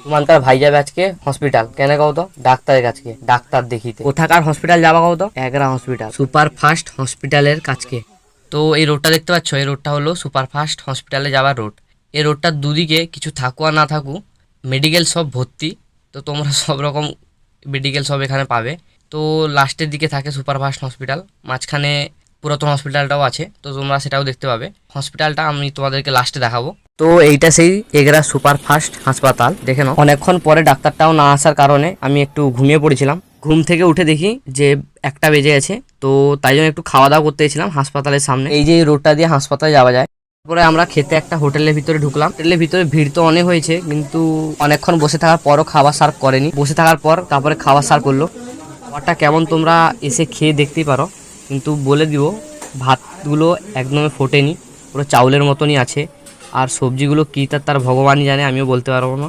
তোমার ভাই যাবে আজকে হসপিটাল, কেন কও তো? ডাক্তারের কাছকে, ডাক্তার দেখিতে। কোথাকার হসপিটাল যাবা কও তো? এগরা হসপিটাল, সুপার ফাস্ট হসপিটালের কাছকে। তো এই রোডটা দেখতে পাচ্ছ, এই রোডটা হলো সুপার ফাস্ট হসপিটালে যাওয়ার রোড। এই রোডটার দুদিকে কিছু থাকু আর না থাকু মেডিকেল শপ ভর্তি। তো তোমরা সব রকম মেডিকেল শপ এখানে পাবে। তো লাস্টের দিকে থাকে সুপার ফাস্ট হসপিটাল, মাঝখানে পুরাতন হসপিটালটাও আছে, তো তোমরা সেটাও দেখতে পাবে। হসপিটালটা আমি তোমাদেরকে লাস্টে দেখাবো। তো এইটা সেই এগরা সুপার ফাস্ট হাসপাতাল, দেখে নাও। অনেকক্ষণ পরে ডাক্তারটাও না আসার কারণে আমি একটু ঘুমিয়ে পড়েছিলাম। ঘুম থেকে উঠে দেখি যে 1টা বেজে গেছে, তো তাই জন্য একটু খাওয়া দাওয়া করতে গেছিলাম হাসপাতালের সামনে। এই যে এই রোডটা দিয়ে হাসপাতালে যাওয়া যায়। তারপরে আমরা খেতে একটা হোটেলের ভিতরে ঢুকলাম। হোটেলের ভিতরে ভিড় তো অনেক হয়েছে, কিন্তু অনেকক্ষণ বসে থাকার পরও খাবার সার্ভ করেনি। বসে থাকার পর তারপরে খাবার সার্ভ করলো। খাবারটা কেমন তোমরা এসে খেয়ে দেখতেই পারো, কিন্তু বলে দিব ভাতগুলো একদমই ফোটেনি, পুরো চাউলের মতনই আছে। আর সবজিগুলো কী তার ভগবানই জানে, আমিও বলতে পারবো না।